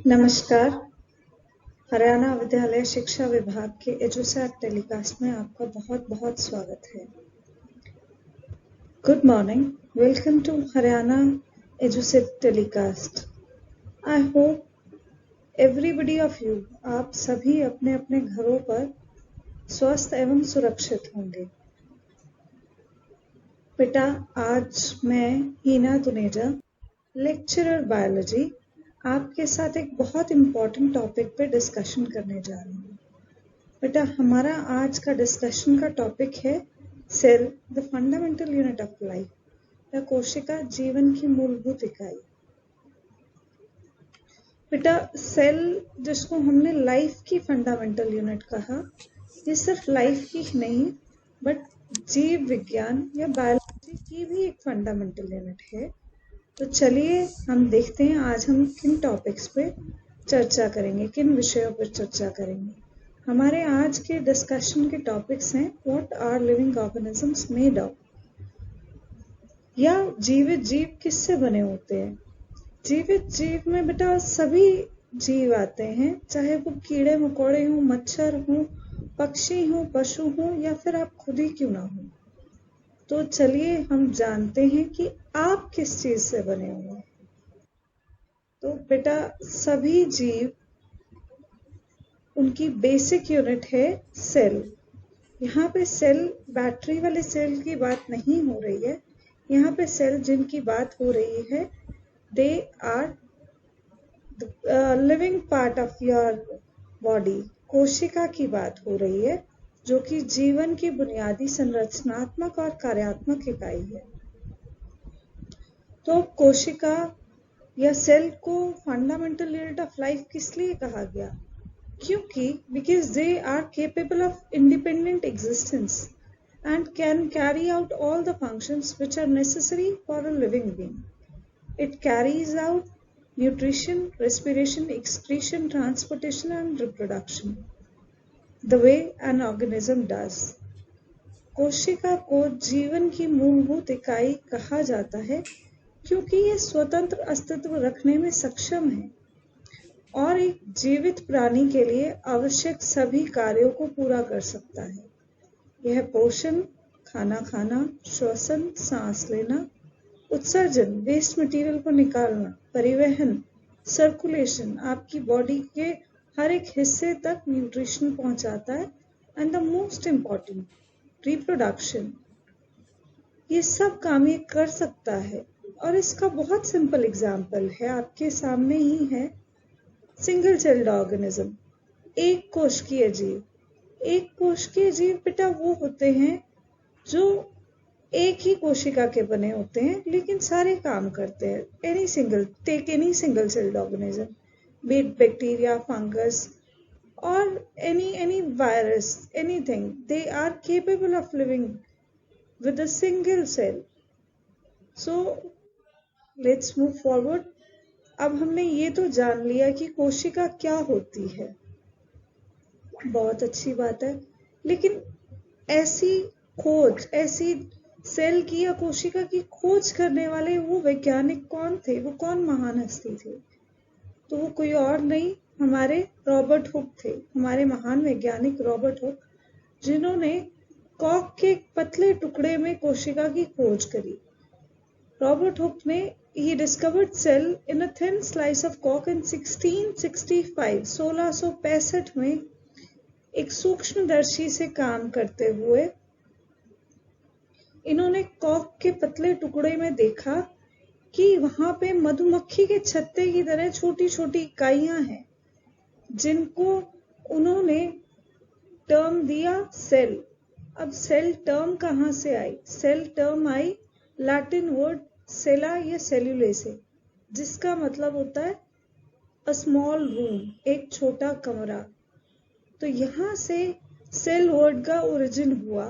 नमस्कार। हरियाणा विद्यालय शिक्षा विभाग के एजुसैट टेलीकास्ट में आपका बहुत बहुत स्वागत है। Good morning, welcome to Haryana EDUSAT telecast. I hope everybody of you, आप सभी अपने अपने घरों पर स्वस्थ एवं सुरक्षित होंगे। बेटा, आज मैं हीना दुनेजा, लेक्चरर बायोलॉजी, आपके साथ एक बहुत इम्पॉर्टेंट टॉपिक पे डिस्कशन करने जा रही हूँ। बेटा, हमारा आज का डिस्कशन का टॉपिक है cell, the fundamental unit of life, या कोशिका जीवन की मूलभूत इकाई। बेटा, सेल जिसको हमने लाइफ की फंडामेंटल यूनिट कहा, ये सिर्फ लाइफ की ही नहीं बट जीव विज्ञान या बायोलॉजी की भी एक फंडामेंटल यूनिट है। तो चलिए हम देखते हैं आज हम किन टॉपिक्स पे चर्चा करेंगे, किन विषयों पर चर्चा करेंगे। हमारे आज के डिस्कशन के टॉपिक्स हैं what are living organisms made of, या जीवित जीव किससे बने होते हैं। जीवित जीव में बेटा सभी जीव आते हैं, चाहे वो कीड़े मकोड़े हों, मच्छर हों, पक्षी हों, पशु हों, या फिर आप खुद ही क्यों ना हो। तो चलिए हम जानते हैं कि आप किस चीज से बने हुए हैं। तो बेटा, सभी जीव, उनकी बेसिक यूनिट है सेल। यहाँ पे सेल बैटरी वाले सेल की बात नहीं हो रही है। यहाँ पे सेल जिनकी बात हो रही है, they are living part of your body. कोशिका की बात हो रही है, जो कि जीवन की बुनियादी संरचनात्मक और कार्यात्मक इकाई है। तो कोशिका या सेल को फंडामेंटल यूनिट ऑफ लाइफ किस लिए कहा गया? क्योंकि because they are capable of independent existence and can carry out all the functions which are necessary for a living being. It carries out nutrition, respiration, excretion, transportation and reproduction the way an organism does. कोशिका को जीवन की मूलभूत इकाई कहा जाता है क्योंकि ये स्वतंत्र अस्तित्व रखने में सक्षम है और एक जीवित प्राणी के लिए आवश्यक सभी कार्यों को पूरा कर सकता है। यह पोषण, खाना खाना, श्वसन, सांस लेना, उत्सर्जन, वेस्ट मटेरियल को निकालना, परिवहन, सर्कुलेशन, आपकी बॉडी के हर एक हिस्से तक न्यूट्रिशन पहुंचाता है, and the most important, reproduction, ये सब काम ये कर सकता है। और इसका बहुत सिंपल एग्जाम्पल है, आपके सामने ही है, सिंगल सेल्ड ऑर्गेनिज्म, एक कोशिकीय जीव। एक कोशिकीय जीव बेटा वो होते हैं जो एक ही कोशिका के बने होते हैं लेकिन सारे काम करते हैं। Any single celled organism, be it bacteria, fungus और any virus, anything, they are capable of living with a single cell. So let's move forward. अब हमने ये तो जान लिया कि कोशिका क्या होती है, बहुत अच्छी बात है, लेकिन ऐसी खोज, ऐसी सेल की या कोशिका की खोज करने वाले वो वैज्ञानिक कौन थे, वो कौन महान हस्ती थे? तो वो कोई और नहीं, हमारे रॉबर्ट हुक थे, हमारे महान वैज्ञानिक रॉबर्ट हुक, जिन्होंने कॉक के एक पतले टुकड़े में कोशिका की खोज करी। रॉबर्ट हुक ने he discovered cell in a thin slice of cork in 1665, 1665 में एक सूक्ष्मदर्शी से काम करते हुए इन्होंने कॉक के पतले टुकड़े में देखा कि वहां पे मधुमक्खी के छत्ते की तरह छोटी छोटी इकाइयां हैं, जिनको उन्होंने टर्म दिया सेल। अब सेल टर्म कहाँ से आई? सेल टर्म आई लैटिन वर्ड सेला या सेल्यूले से, जिसका मतलब होता है अ स्मॉल रूम, एक छोटा कमरा। तो यहाँ से सेल वर्ड का ओरिजिन हुआ।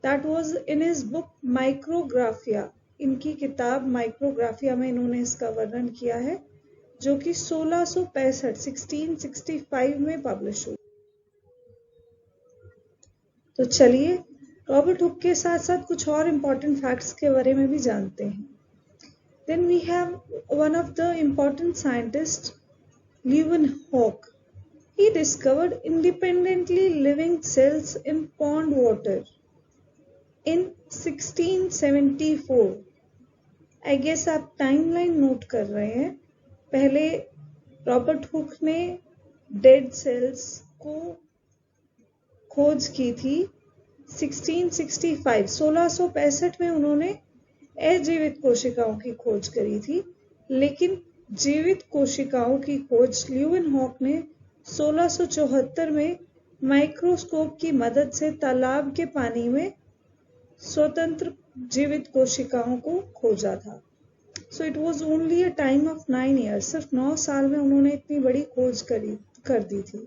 That was in his book Micrographia. इनकी किताब माइक्रोग्राफिया में इन्होंने इसका वर्णन किया है, जो कि 1665 में पब्लिश हुई। तो चलिए रॉबर्ट हुक के साथ साथ कुछ और इम्पोर्टेंट फैक्ट्स के बारे में भी जानते हैं। Then we have one of the important scientists Leeuwenhoek. He discovered independently living cells in pond water in 1674. I guess आप टाइमलाइन नोट कर रहे हैं. पहले रॉबर्ट हुक ने डेड सेल्स को खोज की थी 1665. 1665 में उन्होंने अजीवित कोशिकाओं की खोज करी थी, लेकिन जीवित कोशिकाओं की खोज ल्यूवेनहॉक ने 1674 में माइक्रोस्कोप की मदद से तालाब के पानी में स्वतंत्र जीवित कोशिकाओं को खोजा था. So it was only a time of 9 years. सिर्फ 9 साल में उन्होंने इतनी बड़ी खोज कर दी थी.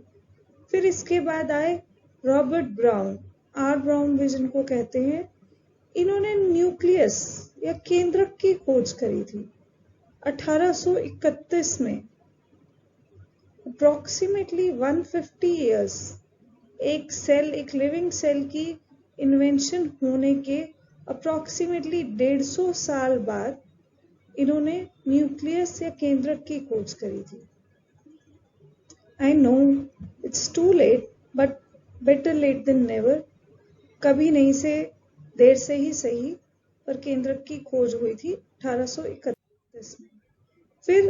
फिर इसके बाद आए रॉबर्ट ब्राउन. आर ब्राउन भी जिनको कहते हैं. इन्होंने न्यूक्लियस या केंद्रक की खोज करी थी 1831 में. अप्रोक्सीमेटली 150 years एक लिविंग सेल की इन्वेंशन होने के अप्रोक्सीमेटली 150 साल बाद इन्होंने न्यूक्लियस या केंद्रक की खोज करी थी. I know it's too late, but better late than never. कभी नहीं से देर से ही सही, पर केंद्रक की खोज हुई थी 1831 में. फिर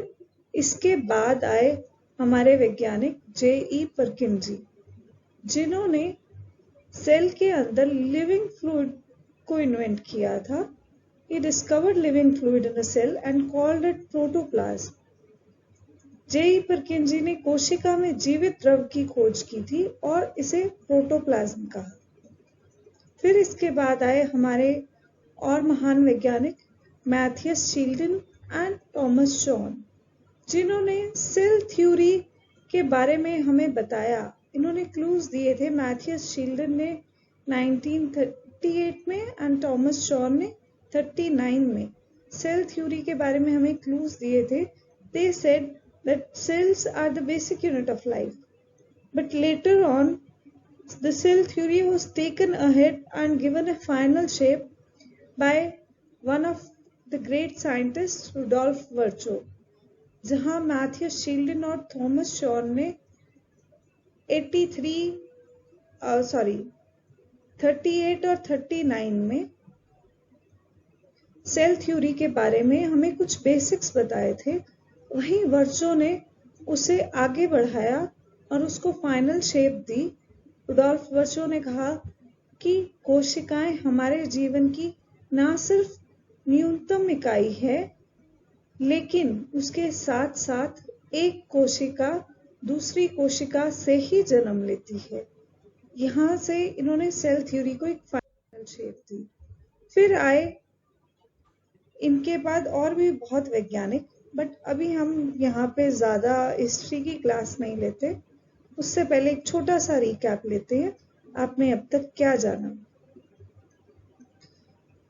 इसके बाद आए हमारे वैज्ञानिक J.E. परकिंजी, जिन्होंने सेल के अंदर लिविंग फ्लूइड को इन्वेंट किया था. He discovered living fluid in a cell and called it protoplasm. J.E. परकिंजी ने कोशिका में जीवित द्रव की खोज की थी और इसे प्रोटोप्लाज्म कहा. फिर इसके बाद आए हमारे और महान वैज्ञानिक Matthias Schleiden and Thomas John, जिन्होंने सेल थ्योरी के बारे में हमें बताया. इन्होंने क्लूज दिए थे. मैथियस शील्डन ने 1938 में एंड थॉमस जॉन ने 39 में सेल थ्योरी के बारे में हमें क्लूज दिए थे. They said that cells are the basic unit of life. But later on, the cell theory was taken ahead and given a final shape by one of the great scientists, Rudolf Virchow. जहां Matheus Schleiden और Thomas John ने 38 और 39 में cell theory के बारे में हमें कुछ बेसिक्स बताए थे. वहीं वर्चो ने उसे आगे बढ़ाया और उसको फाइनल शेप दी. रुडोल्फ वर्चो ने कहा कि कोशिकाएं हमारे जीवन की ना सिर्फ न्यूनतम इकाई है, लेकिन उसके साथ साथ एक कोशिका दूसरी कोशिका से ही जन्म लेती है. यहाँ से इन्होंने सेल थ्योरी को एक फाइनल शेप दी. फिर आए इनके बाद और भी बहुत वैज्ञानिक, बट अभी हम यहाँ पे ज़्यादा हिस्ट्री की क्लास नहीं लेते. उससे पहले एक छोटा सा रिकैप लेते हैं. आपने अब तक क्या जाना?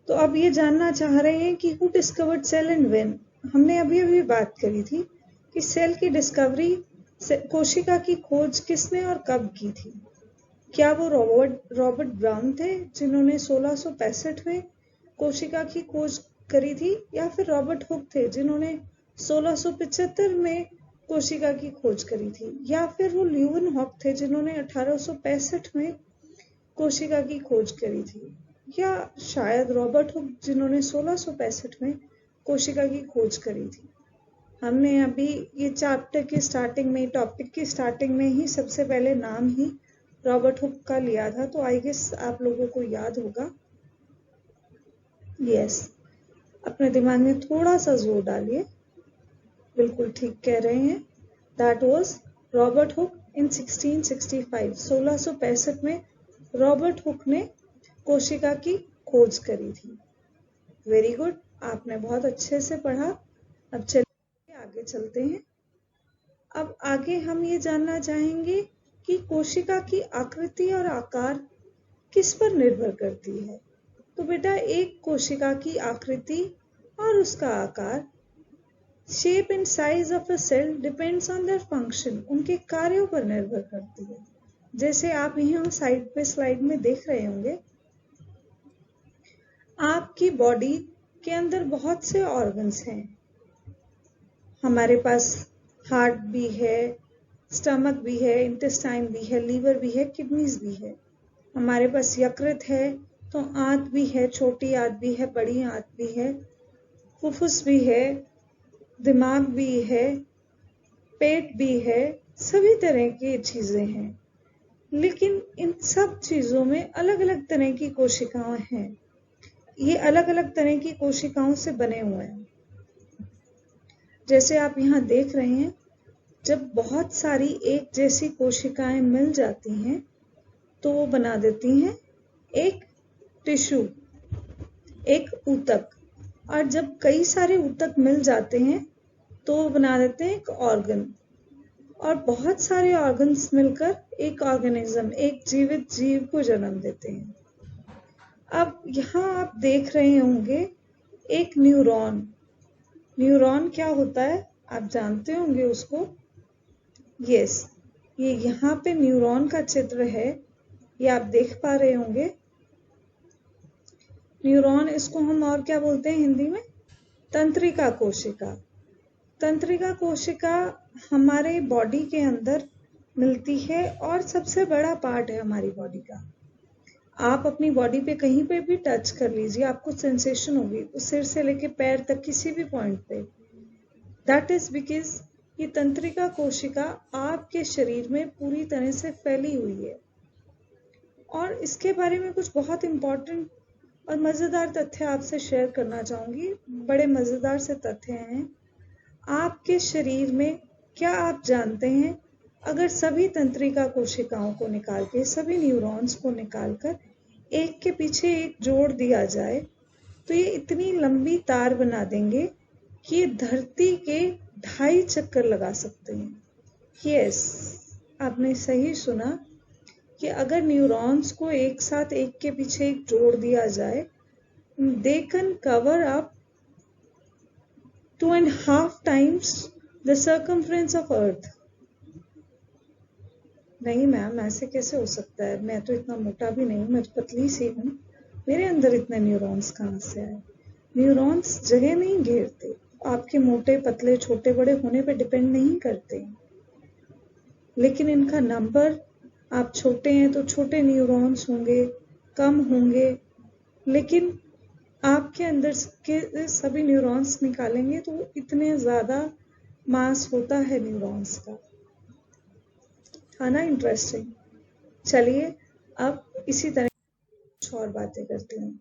तो अब ये जानना चाह रहे हैं कि who discovered cell and when. हमने अभी बात करी थी कि सेल की डिस्कवरी, कोशिका की खोज किसने और कब की थी. क्या वो रॉबर्ट ब्राउन थे जिन्होंने 1665 में कोशिका की खोज करी थी, या फिर रॉबर्ट हुक थे जिन्होंने 1675 में कोशिका की खोज करी थी, या फिर वो ल्यूवेनहॉक थे जिन्होंने 1865 में कोशिका की खोज करी थी, या शायद रॉबर्ट हुक जिन्होंने 1665 में कोशिका की खोज करी थी. हमने अभी ये चैप्टर की स्टार्टिंग में, टॉपिक की स्टार्टिंग में ही सबसे पहले नाम ही रॉबर्ट हुक का लिया था, तो आई गेस आप लोगों को याद होगा. यस, अपने दिमाग में थोड़ा सा जोर डालिए. बिल्कुल ठीक कह रहे हैं. दैट वाज रॉबर्ट हुक इन 1665. 1665 में रॉबर्ट हुक ने कोशिका की खोज करी थी. वेरी गुड, आपने बहुत अच्छे से पढ़ा. अब चलिए आगे चलते हैं. अब आगे हम ये जानना चाहेंगे कि कोशिका की आकृति और आकार किस पर निर्भर करती है. तो बेटा, एक कोशिका की आकृति और उसका आकार, shape and size of a cell depends on their function, उनके कार्यों पर निर्भर करती है. जैसे आप यहाँ साइड पे स्लाइड में देख रहे होंगे, आपकी बॉडी के अंदर बहुत से ऑर्गन्स हैं. हमारे पास हार्ट भी है, स्टमक भी है, इंटेस्टाइन भी है, लीवर भी है, किडनीज भी है। हमारे पास यकृत है, तो आंत भी है, छोटी आंत भी है, बड़ी आंत भी है, फुफ्फुस भी है, दिमाग भी है, पेट भी है, सभी तरह की चीजें हैं। लेकिन इन सब चीजों में अलग अलग तरह की कोशिकाएं हैं। ये अलग अलग तरह की कोशिकाओं से बने हुए हैं। जैसे आप यहाँ देख रहे हैं, जब बहुत सारी एक जैसी कोशिकाएं मिल जाती हैं तो वो बना देती हैं एक टिश्यू, एक ऊतक। और जब कई सारे ऊतक मिल जाते हैं तो वो बना देते हैं एक ऑर्गन। और बहुत सारे ऑर्गन्स मिलकर एक ऑर्गेनिज्म, एक जीवित जीव को जन्म देते हैं। अब यहाँ आप देख रहे होंगे एक न्यूरॉन। न्यूरॉन क्या होता है आप जानते होंगे उसको। यस, ये यहाँ पे न्यूरॉन का चित्र है, ये आप देख पा रहे होंगे। न्यूरॉन, इसको हम और क्या बोलते हैं हिंदी में? तंत्रिका कोशिका। तंत्रिका कोशिका हमारे बॉडी के अंदर मिलती है और सबसे बड़ा पार्ट है हमारी बॉडी का। आप अपनी बॉडी पे कहीं पे भी टच कर लीजिए, आपको सेंसेशन होगी सिर से लेके पैर तक किसी भी पॉइंट पे। दैट इज बिकॉज ये तंत्रिका कोशिका आपके शरीर में पूरी तरह से फैली हुई है। और इसके बारे में कुछ बहुत इंपॉर्टेंट और मज़ेदार तथ्य आपसे शेयर करना चाहूँगी। बड़े मज़ेदार से तथ्य हैं। आपके शरीर में, क्या आप जानते हैं, अगर सभी तंत्रिका कोशिकाओं को निकाल के, सभी न्यूरॉन्स को निकालकर एक के पीछे एक जोड़ दिया जाए तो ये इतनी लंबी तार बना देंगे कि ये धरती के 2.5 चक्कर लगा सकते हैं। यस, आपने सही सुना कि अगर न्यूरॉन्स को एक साथ एक के पीछे एक जोड़ दिया जाए, they can cover up 2.5 times the circumference of earth। नहीं मैम, ऐसे कैसे हो सकता है? मैं तो इतना मोटा भी नहीं हूँ, मैं तो पतली सी हूँ, मेरे अंदर इतने न्यूरॉन्स कहाँ से आए? न्यूरॉन्स जगह नहीं घेरते, आपके मोटे पतले छोटे बड़े होने पे डिपेंड नहीं करते। लेकिन इनका नंबर, आप छोटे हैं तो छोटे न्यूरॉन्स होंगे, कम होंगे। लेकिन आपके अंदर के सभी न्यूरॉन्स निकालेंगे तो इतने ज़्यादा मास होता है न्यूरॉन्स का। है ना इंटरेस्टिंग? चलिए अब इसी तरह कुछ और बातें करते हैं।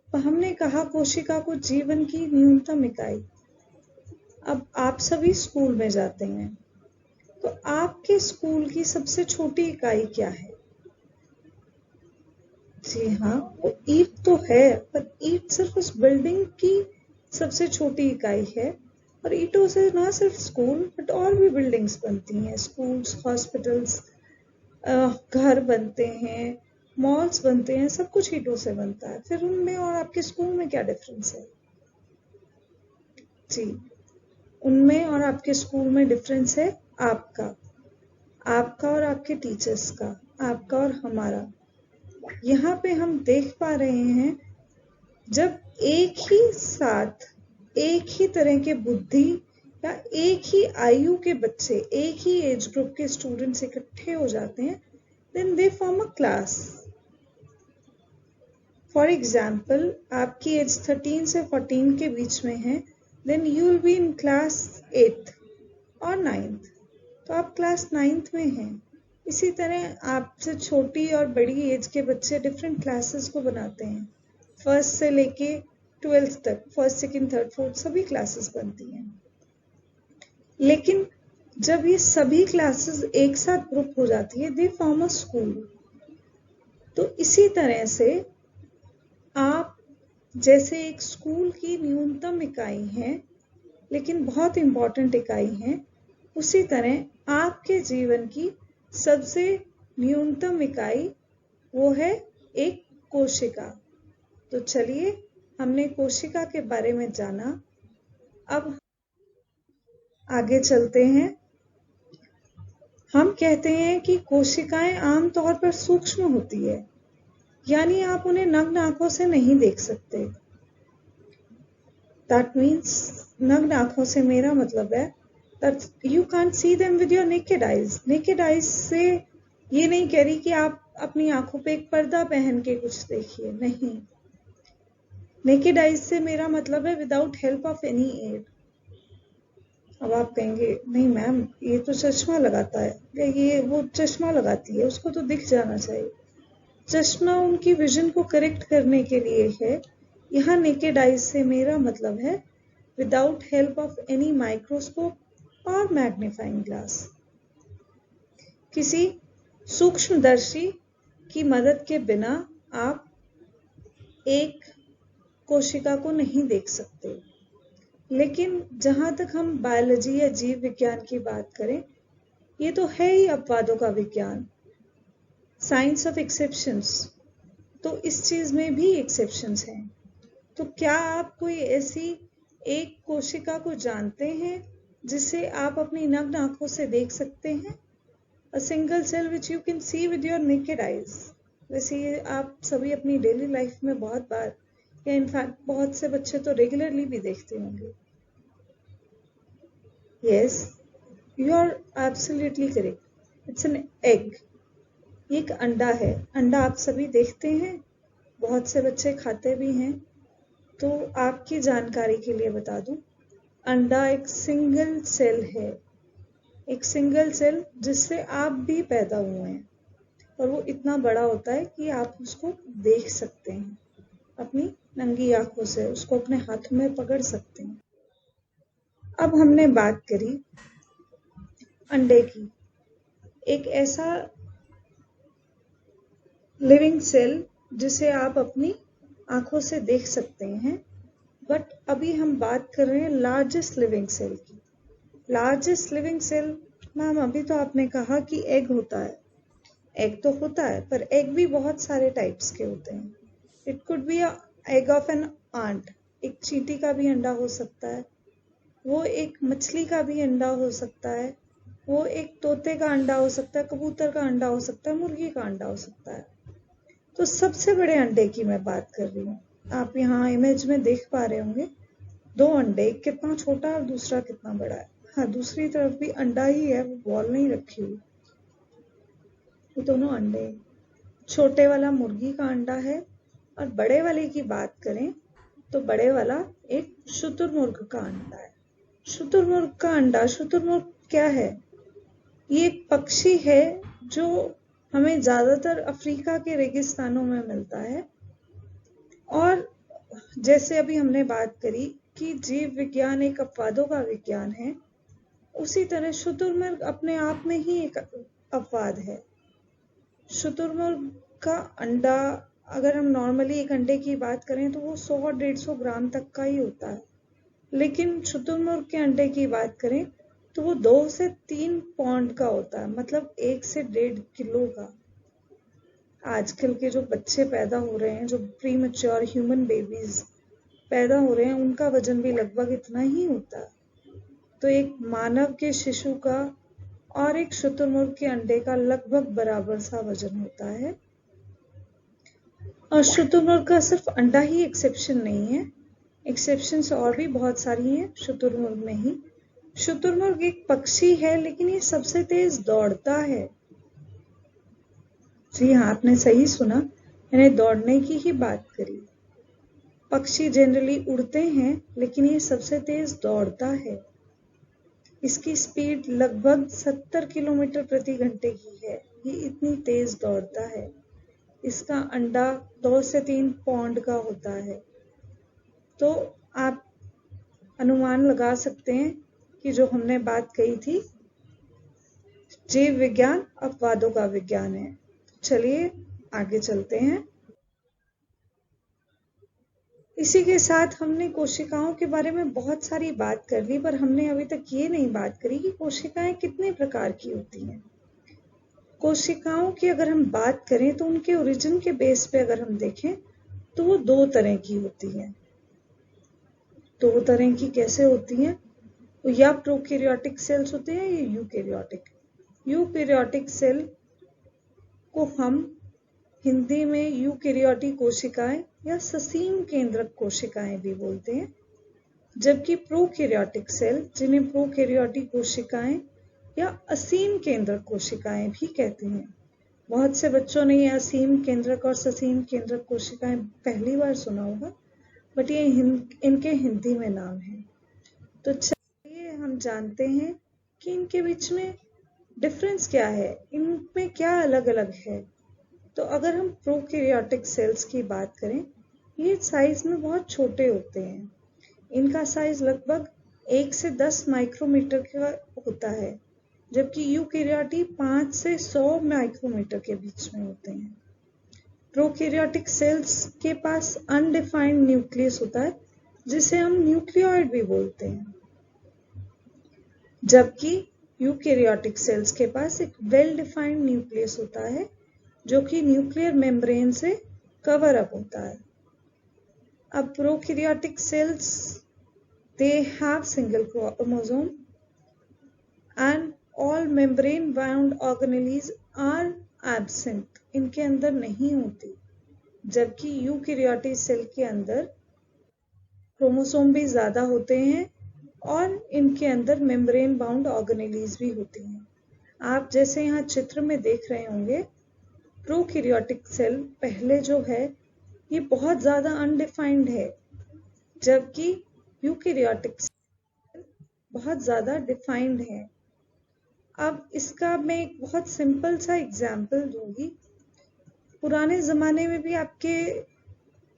तो हमने कहा कोशिका को जीवन की न्यूनतम इकाई। अब आप सभी स्कूल में जाते हैं, तो आपके स्कूल की सबसे छोटी इकाई क्या है? जी हाँ, वो ईंट तो है, पर ईंट सिर्फ उस बिल्डिंग की सबसे छोटी इकाई है। और ईंटों से ना सिर्फ स्कूल बट और भी बिल्डिंग्स बनती हैं, स्कूल्स, हॉस्पिटल्स, घर बनते हैं, मॉल्स बनते हैं, सब कुछ ईंटों से बनता है। फिर उनमें और आपके स्कूल में क्या डिफरेंस है? जी, उनमें और आपके स्कूल में डिफरेंस है आपका और आपके टीचर्स का, आपका और हमारा। यहाँ पे हम देख पा रहे हैं, जब एक ही साथ एक ही तरह के बुद्धि या एक ही आयु के बच्चे, एक ही एज ग्रुप के स्टूडेंट्स इकट्ठे हो जाते हैं, then they form a class. For example, आपकी एज 13 से 14 के बीच में है, then you will be in class 8th और 9th, तो आप क्लास 9th में हैं। इसी तरह आपसे छोटी और बड़ी एज के बच्चे डिफरेंट क्लासेस को बनाते हैं, फर्स्ट से लेके 12th तक, फर्स्ट, सेकंड, थर्ड, फोर्थ सभी क्लासेस बनती हैं। लेकिन जब ये सभी क्लासेस एक साथ ग्रुप हो जाती है, दे फॉर्म अ स्कूल। तो इसी तरह से आप जैसे एक स्कूल की न्यूनतम इकाई है, लेकिन बहुत इंपॉर्टेंट इकाई है, उसी तरह आपके जीवन की सबसे न्यूनतम इकाई वो है एक कोशिका। तो चलिए, हमने कोशिका के बारे में जाना, अब आगे चलते हैं। हम कहते हैं कि कोशिकाएं आमतौर पर सूक्ष्म होती है, यानी आप उन्हें नग्न आंखों से नहीं देख सकते। दैट मीन्स, नग्न आंखों से मेरा मतलब है that you can't see them with your naked eyes. Naked eyes से ये नहीं कह रही कि आप अपनी आंखों पे एक पर्दा पहन के कुछ देखिए, नहीं. नेकेड आइज से मेरा मतलब है without help of any ad. अब आप कहेंगे नहीं मैम ये तो चश्मा लगाता है, या ये वो चश्मा लगाती है, उसको तो दिख जाना चाहिए. चश्मा उनकी विजन को करेक्ट करने के लिए है. यहाँ नेकेड आइज से मेरा मतलब है without help of any microscope और मैग्नीफाइंग ग्लास. किसी सूक्ष्मदर्शी की मदद के बिना आप एक कोशिका को नहीं देख सकते. लेकिन जहां तक हम बायोलॉजी या जीव विज्ञान की बात करें, ये तो है ही अपवादों का विज्ञान, साइंस ऑफ एक्सेप्शंस. तो इस चीज में भी एक्सेप्शंस हैं. तो क्या आप कोई ऐसी एक कोशिका को जानते हैं जिसे आप अपनी नग्न आंखों से देख सकते हैं? A single cell which you can see with your naked eyes. वैसे ये आप सभी अपनी डेली लाइफ में बहुत बार या इनफैक्ट बहुत से बच्चे तो रेगुलरली भी देखते होंगे. Yes, you are absolutely correct. It's an egg. ये एक अंडा है. अंडा आप सभी देखते हैं, बहुत से बच्चे खाते भी हैं. तो आपकी जानकारी के लिए बता दूं, अंडा एक सिंगल सेल है. एक सिंगल सेल जिससे आप भी पैदा हुए हैं, और वो इतना बड़ा होता है कि आप उसको देख सकते हैं अपनी नंगी आंखों से, उसको अपने हाथों में पकड़ सकते हैं. अब हमने बात करी अंडे की. एक ऐसा लिविंग सेल जिसे आप अपनी आंखों से देख सकते हैं. बट अभी हम बात कर रहे हैं लार्जेस्ट लिविंग सेल की. लार्जेस्ट लिविंग सेल, मैम अभी तो आपने कहा कि एग होता है. एग तो होता है, पर एग भी बहुत सारे टाइप्स के होते हैं. It could be egg of an ant. एक चींटी का भी अंडा हो सकता है, वो एक मछली का भी अंडा हो सकता है, वो एक तोते का अंडा हो सकता है, कबूतर का अंडा हो सकता है, मुर्गी का अंडा हो सकता है. तो सबसे बड़े अंडे की मैं बात कर रही हूँ. आप यहाँ इमेज में देख पा रहे होंगे दो अंडे, कितना छोटा और दूसरा कितना बड़ा है. हाँ, दूसरी तरफ भी अंडा ही है, वो बॉल नहीं रखी हुई. ये दोनों अंडे. छोटे वाला मुर्गी का अंडा है, और बड़े वाले की बात करें तो बड़े वाला एक शुतुरमुर्ग का अंडा है. शुतुरमुर्ग का अंडा, शुतुरमुर्ग क्या है? ये एक पक्षी है जो हमें ज्यादातर अफ्रीका के रेगिस्तानों में मिलता है. और जैसे अभी हमने बात करी कि जीव विज्ञान एक अपवादों का विज्ञान है, उसी तरह शुतुरमुर्ग अपने आप में ही एक अपवाद है. शुतुरमुर्ग का अंडा, अगर हम नॉर्मली एक अंडे की बात करें तो वो 100-150 ग्राम तक का ही होता है. लेकिन शुतुरमुर्ग के अंडे की बात करें तो वो 2 से 3 पौंड का होता है, मतलब 1 से 1.5 किलो का. आजकल के जो बच्चे पैदा हो रहे हैं, जो प्री मैच्योर ह्यूमन बेबीज पैदा हो रहे हैं, उनका वजन भी लगभग इतना ही होता है. तो एक मानव के शिशु का और एक शुतुरमुर्ग के अंडे का लगभग बराबर सा वजन होता है. और शुतुरमुर्ग का सिर्फ अंडा ही एक्सेप्शन नहीं है, एक्सेप्शंस और भी बहुत सारी हैं शुतुरमुर्ग में ही. शुतुरमुर्ग एक पक्षी है, लेकिन ये सबसे तेज दौड़ता है. जी हाँ, आपने सही सुना, मैंने दौड़ने की ही बात करी. पक्षी जनरली उड़ते हैं, लेकिन ये सबसे तेज दौड़ता है. इसकी स्पीड लगभग 70 किलोमीटर प्रति घंटे की है. ये इतनी तेज दौड़ता है. इसका अंडा 2 से 3 पौंड का होता है. तो आप अनुमान लगा सकते हैं कि जो हमने बात कही थी, जीव विज्ञान अपवादों का विज्ञान है. चलिए आगे चलते हैं. इसी के साथ हमने कोशिकाओं के बारे में बहुत सारी बात कर ली, पर हमने अभी तक ये नहीं बात करी कि कोशिकाएं कितने प्रकार की होती हैं. कोशिकाओं की अगर हम बात करें तो उनके ओरिजिन के बेस पे अगर हम देखें तो वो 2 तरह की होती हैं. 2 तरह की कैसे होती हैं? तो या प्रोकैरियोटिक सेल्स होते हैं या यूकैरियोटिक. यूकैरियोटिक सेल को हम हिंदी में यूकैरियोटिक कोशिकाएं या ससीम केंद्रक कोशिकाएं भी बोलते हैं. जबकि प्रोकैरियोटिक सेल, जिन्हें प्रोकैरियोटिक कोशिकाएं या असीम केंद्रक कोशिकाएं भी कहते हैं। बहुत से बच्चों ने ये असीम केंद्रक और ससीम केंद्रक कोशिकाएं पहली बार सुना होगा, बट ये इनके हिंदी में नाम है। तो चलिए हम जानते हैं कि इनके बीच में डिफरेंस क्या है, इनमें क्या अलग अलग है। तो अगर हम प्रोकैरियोटिक सेल्स की बात करें, ये साइज में बहुत छोटे होते हैं। इनका साइज लगभग 1 से 10 माइक्रोमीटर का होता है, जबकि यूकैरियोटी 5 से 100 माइक्रोमीटर के बीच में होते हैं। प्रोकैरियोटिक सेल्स के पास अनडिफाइंड न्यूक्लियस होता है, जिसे हम न्यूक्लियोइड भी बोलते हैं, जबकि यूकैरियोटिक सेल्स के पास एक वेल डिफाइंड न्यूक्लियस होता है, जो कि न्यूक्लियर मेम्ब्रेन से कवर अप होता है। अब prokaryotic cells, they have single chromosome and all membrane bound organelles are absent, इनके अंदर नहीं होती, जबकि यूकैरियोटिक सेल के अंदर क्रोमोसोम भी ज्यादा होते हैं और इनके अंदर मेम्ब्रेन बाउंड ऑर्गेनेलीज भी होती हैं। आप जैसे यहाँ चित्र में देख रहे होंगे, प्रोकैरियोटिक सेल पहले जो है ये बहुत ज्यादा अनडिफाइंड है, जबकि यूकैरियोटिक सेल बहुत ज्यादा डिफाइंड है। अब इसका मैं एक बहुत सिंपल सा एग्जाम्पल दूंगी। पुराने जमाने में भी आपके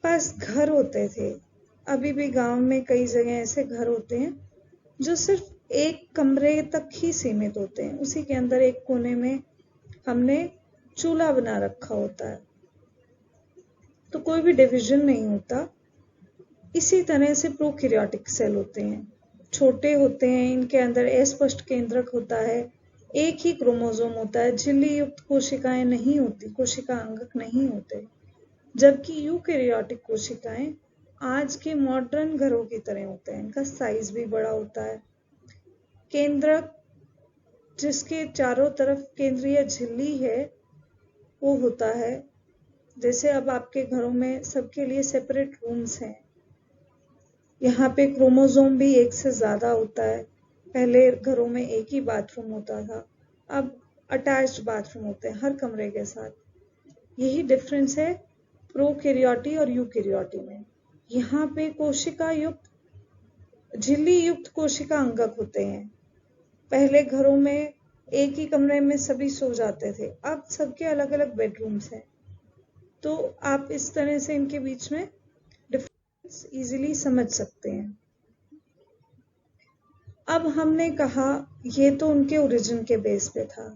पास घर होते थे, अभी भी गांव में कई जगह ऐसे घर होते हैं जो सिर्फ एक कमरे तक ही सीमित होते हैं, उसी के अंदर एक कोने में हमने चूल्हा बना रखा होता है, तो कोई भी डिवीजन नहीं होता। इसी तरह से प्रोकैरियोटिक सेल होते हैं, छोटे होते हैं, इनके अंदर अस्पष्ट केंद्रक होता है, एक ही क्रोमोसोम होता है, झिल्ली युक्त कोशिकाएं नहीं होती, कोशिका अंगक नहीं होते, जबकि यूकैरियोटिक कोशिकाएं आज के मॉडर्न घरों की तरह होते हैं, इनका साइज भी बड़ा होता है। केंद्रक, जिसके चारों तरफ केंद्रीय झिल्ली है, वो होता है। जैसे अब आपके घरों में सबके लिए सेपरेट रूम्स हैं, यहाँ पे क्रोमोसोम भी एक से ज्यादा होता है। पहले घरों में एक ही बाथरूम होता था, अब अटैच्ड बाथरूम होते हैं हर कमरे के साथ। यही डिफरेंस है प्रोकैरियोटी और यूकैरियोटी में। यहाँ पे कोशिका युक्त, झिल्ली युक्त कोशिका अंगक होते हैं। पहले घरों में एक ही कमरे में सभी सो जाते थे, अब सबके अलग अलग बेडरूम्स हैं। तो आप इस तरह से इनके बीच में डिफरेंस इजीली समझ सकते हैं। अब हमने कहा ये तो उनके ओरिजिन के बेस पे था,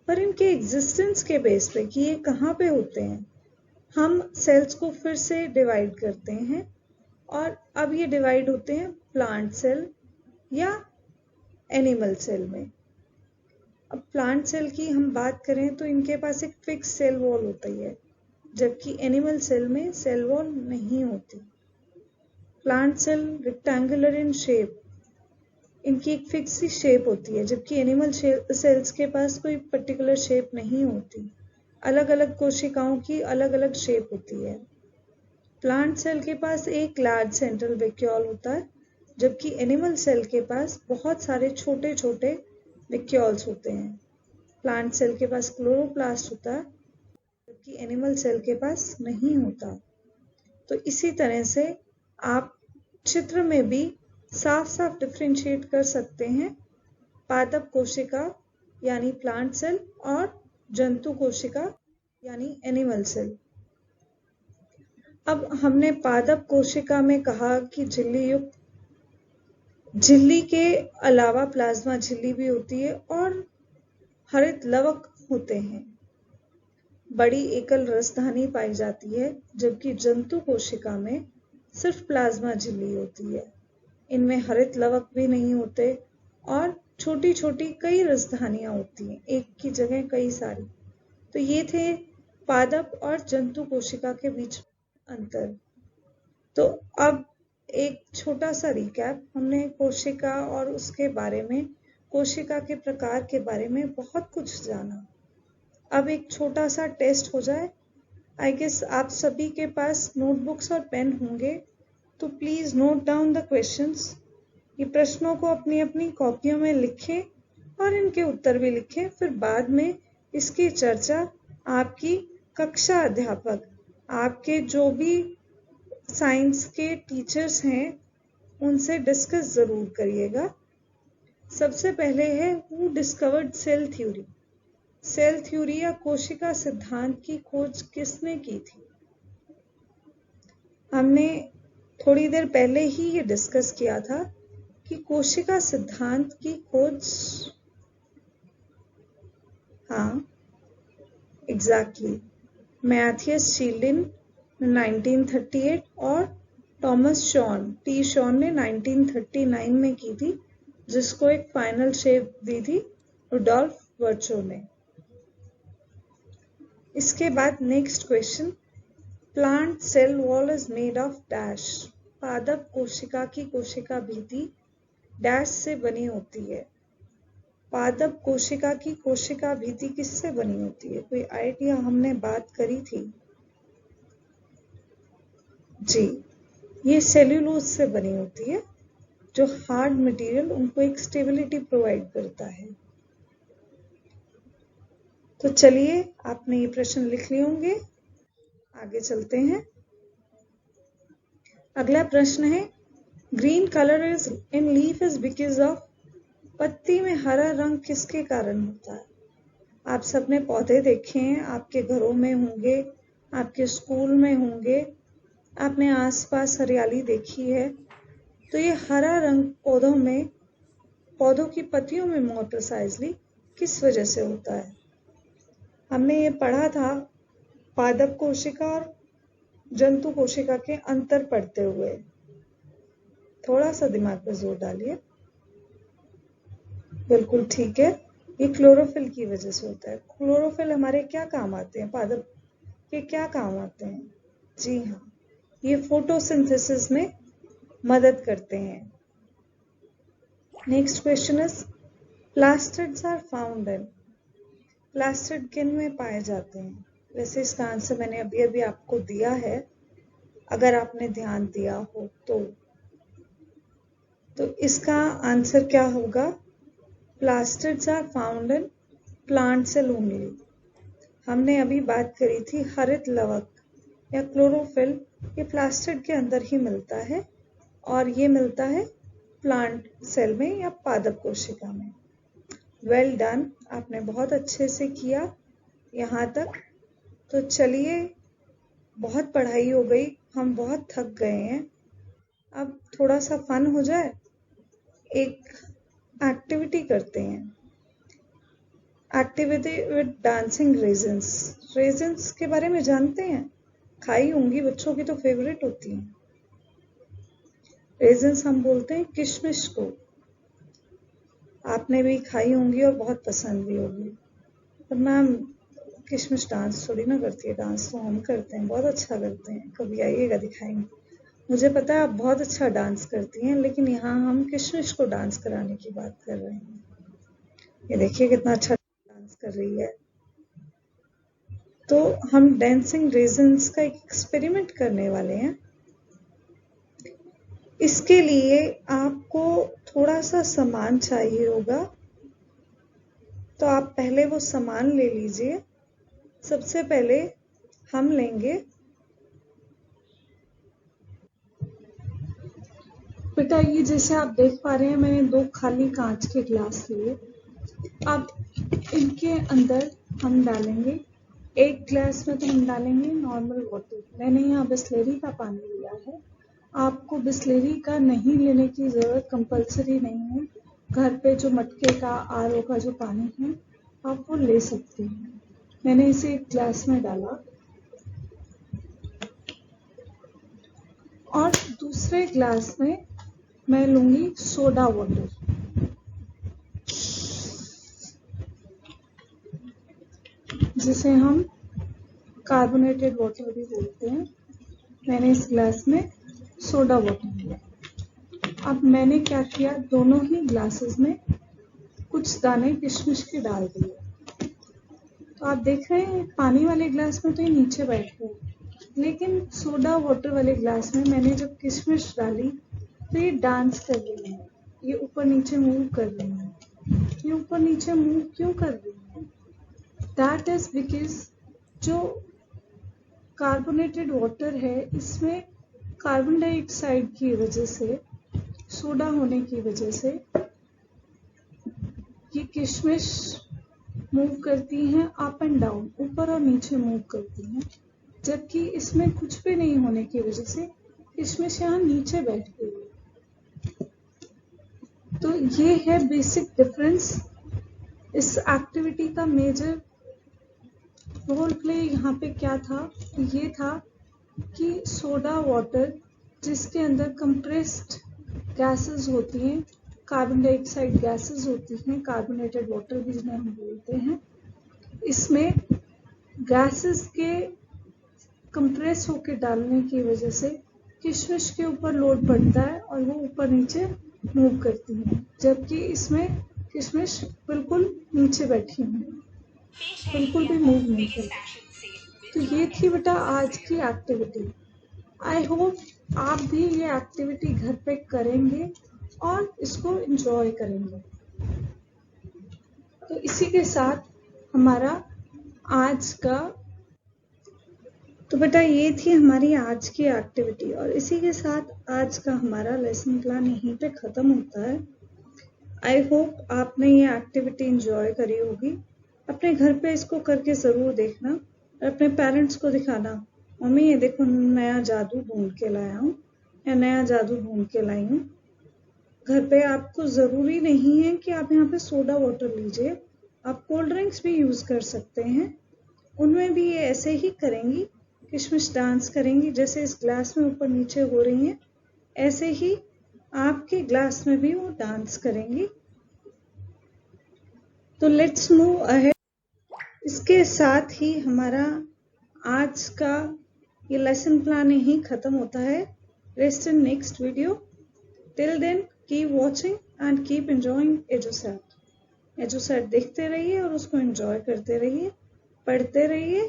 पर इनके एग्जिस्टेंस के बेस पे कि ये कहाँ पे होते हैं, हम सेल्स को फिर से डिवाइड करते हैं और अब ये डिवाइड होते हैं प्लांट सेल या एनिमल सेल में। अब प्लांट सेल की हम बात करें तो इनके पास एक फिक्स सेल वॉल होती है, जबकि एनिमल सेल में सेल वॉल नहीं होती। Plant cell rectangular in shape, इनकी एक फिक्स ही शेप होती है, जबकि एनिमल सेल्स के पास कोई पर्टिकुलर शेप नहीं होती, अलग अलग कोशिकाओं की अलग अलग शेप होती है। प्लांट सेल के पास एक लार्ज सेंट्रल वैक्यूल होता है, जबकि एनिमल सेल के पास बहुत सारे छोटे छोटे वैक्यूल्स होते हैं। प्लांट सेल के पास क्लोरोप्लास्ट होता है, जबकि एनिमल सेल के पास नहीं होता। तो इसी तरह से आप चित्र में भी साफ साफ डिफरेंशिएट कर सकते हैं पादप कोशिका यानी प्लांट सेल और जंतु कोशिका यानी एनिमल सेल। अब हमने पादप कोशिका में कहा कि झिल्ली युक्त, झिल्ली के अलावा प्लाज्मा झिल्ली भी होती है और हरित लवक होते हैं, बड़ी एकल रसधानी पाई जाती है, जबकि जंतु कोशिका में सिर्फ प्लाज्मा झिल्ली होती है। इनमें हरित लवक भी नहीं होते और छोटी छोटी कई रसधानियां होती हैं, एक की जगह कई सारी। तो ये थे पादप और जंतु कोशिका के बीच अंतर। तो अब एक छोटा सा रिकैप, हमने कोशिका और उसके बारे में, कोशिका के प्रकार के बारे में बहुत कुछ जाना। अब एक छोटा सा टेस्ट हो जाए। आई गेस आप सभी के पास नोटबुक्स और पेन होंगे, तो please note down the questions. ये प्रश्नों को अपनी अपनी कॉपियों में लिखें और इनके उत्तर भी लिखें। फिर बाद में इसकी चर्चा आपकी कक्षा अध्यापक, आपके जो भी साइंस के टीचर्स हैं उनसे डिस्कस जरूर करिएगा। सबसे पहले है who discovered cell theory. Cell theory या कोशिका सिद्धांत की खोज किसने की थी? हमने थोड़ी देर पहले ही ये डिस्कस किया था कि कोशिका सिद्धांत की खोज, हाँ एग्जैक्टली, मैथियस शील्डिन ने 1938 और टॉमस शॉन ने 1939 में की थी, जिसको एक फाइनल शेप दी थी रुडोल्फ वर्चो ने। इसके बाद next question, plant cell wall is made of dash. पादप कोशिका की कोशिका भित्ति डैश से बनी होती है। पादप कोशिका की कोशिका भित्ति किससे बनी होती है? कोई आइडिया? हमने बात करी थी जी, ये सेल्यूलोज से बनी होती है, जो हार्ड मटेरियल उनको एक स्टेबिलिटी प्रोवाइड करता है। तो चलिए, आपने ये प्रश्न लिख लिए होंगे, आगे चलते हैं। अगला प्रश्न है, green colour is in leaf is because of. पत्ती में हरा रंग किसके कारण होता है? आप सबने पौधे देखे हैं, आपके घरों में होंगे, आपके स्कूल में होंगे, आपने आसपास हरियाली देखी है। तो ये हरा रंग पौधों की पत्तियों में मोर प्रिसाइजली किस वजह से होता है? हमने ये पढ़ा था पादप कोशिका और जंतु कोशिका के अंतर पढ़ते हुए। थोड़ा सा दिमाग पर जोर डालिए। बिल्कुल ठीक है, ये क्लोरोफिल की वजह से होता है। क्लोरोफिल हमारे क्या काम आते हैं? पादप के क्या काम आते हैं? जी हाँ, ये फोटोसिंथेसिस में मदद करते हैं। Next question is, plastids are found in. Plastid किन में पाए जाते हैं? वैसे इसका आंसर मैंने अभी अभी आपको दिया है, अगर आपने ध्यान दिया हो तो इसका आंसर क्या होगा? Plastids are found in plant cell only. हमने अभी बात करी थी हरित लवक या क्लोरोफिल, ये प्लास्टिड के अंदर ही मिलता है और ये मिलता है प्लांट सेल में या पादप कोशिका में। वेल डन, आपने बहुत अच्छे से किया यहाँ तक। तो चलिए, बहुत पढ़ाई हो गई, हम बहुत थक गए हैं, अब थोड़ा सा फन हो जाए, एक एक्टिविटी करते हैं। Activity with dancing resins. Resins के बारे में जानते हैं? खाई होंगी, बच्चों की तो फेवरेट होती हैं। रेजिन्स हम बोलते हैं किशमिश को। आपने भी खाई होंगी और बहुत पसंद भी होगी। पर मैम किशमिश डांस थोड़ी ना करती है, डांस तो हम करते हैं, बहुत अच्छा करते हैं। कभी आइएगा, दिखाएंगे। मुझे पता है आप बहुत अच्छा डांस करती हैं, लेकिन यहाँ हम किशमिश को डांस कराने की बात कर रहे हैं। ये देखिए कितना अच्छा डांस कर रही है। तो हम डांसिंग रेजिन्स का एक एक्सपेरिमेंट करने वाले हैं। इसके लिए आपको थोड़ा सा सामान चाहिए होगा, तो आप पहले वो सामान ले लीजिए। सबसे पहले हम लेंगे, बेटा ये जैसे आप देख पा रहे हैं, मैंने 2 खाली कांच के ग्लास लिए। अब इनके अंदर हम डालेंगे, एक ग्लास में तो हम डालेंगे नॉर्मल वाटर। मैंने यहाँ बिस्लेरी का पानी लिया है, आपको बिस्लेरी का नहीं लेने की ज़रूरत, कंपलसरी नहीं है। घर पे जो मटके का आरओ का जो पानी है आप वो ले सकते हैं। मैंने इसे एक ग्लास में डाला और दूसरे ग्लास में मैं लूंगी सोडा वाटर। जिसे हम कार्बोनेटेड वाटर भी बोलते हैं। मैंने इस ग्लास में सोडा वाटर लिया। अब मैंने क्या किया, दोनों ही ग्लासेस में कुछ दाने किशमिश के डाल दिए। तो आप देख रहे हैं पानी वाले ग्लास में तो ये नीचे बैठ गए, लेकिन सोडा वाटर वाले ग्लास में मैंने जब किशमिश डाली तो ये डांस कर रही है, ये ऊपर नीचे मूव कर रही है। ये ऊपर नीचे मूव क्यों कर रही है? दैट इज बिकॉज जो कार्बोनेटेड वाटर है इसमें कार्बन डाइऑक्साइड की वजह से, सोडा होने की वजह से ये किशमिश मूव करती हैं अप एंड डाउन, ऊपर और नीचे मूव करती हैं, जबकि इसमें कुछ भी नहीं होने की वजह से किशमिश यहाँ नीचे बैठ गई है। तो ये है बेसिक डिफरेंस। इस एक्टिविटी का मेजर रोल प्ले यहाँ पे क्या था? ये था कि सोडा वाटर जिसके अंदर कंप्रेस्ड गैसेस होती हैं, कार्बन डाइऑक्साइड गैसेस होती हैं, कार्बोनेटेड वाटर भी जिन्हें हम बोलते हैं, इसमें गैसेस के कंप्रेस होकर डालने की वजह से किशमिश के ऊपर लोड पड़ता है और वो ऊपर नीचे मूव करती है, जबकि इसमें किशमिश बिल्कुल नीचे बैठी हुई है, बिल्कुल भी मूव नहीं करती। तो ये थी बेटा आज की एक्टिविटी। आई होप आप भी ये एक्टिविटी घर पे करेंगे और इसको एंजॉय करेंगे। तो इसी के साथ हमारा आज का, तो बेटा ये थी हमारी आज की एक्टिविटी और इसी के साथ आज का हमारा लेसन प्लान यहीं पे ख़त्म होता है। आई होप आपने ये एक्टिविटी एंजॉय करी होगी। अपने घर पे इसको करके ज़रूर देखना और अपने पेरेंट्स को दिखाना, मम्मी ये देखो नया जादू ढूंढ के लाया हूँ या नया जादू ढूंढ के लाई हूँ। घर पे आपको ज़रूरी नहीं है कि आप यहाँ पे सोडा वाटर लीजिए, आप कोल्ड ड्रिंक्स भी यूज़ कर सकते हैं। उनमें भी ये ऐसे ही करेंगी, किशमिश डांस करेंगी, जैसे इस ग्लास में ऊपर नीचे हो रही हैं ऐसे ही आपके ग्लास में भी वो डांस करेंगी। तो लेट्स मूव अहेड। इसके साथ ही हमारा आज का ये लेसन प्लान यहीं ख़त्म होता है। Rest in next video. Till then keep watching and keep enjoying EDUSAT. EDUSAT देखते रहिए और उसको एंजॉय करते रहिए, पढ़ते रहिए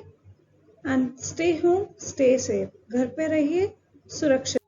and stay home, stay safe. घर पे रहिए, सुरक्षित।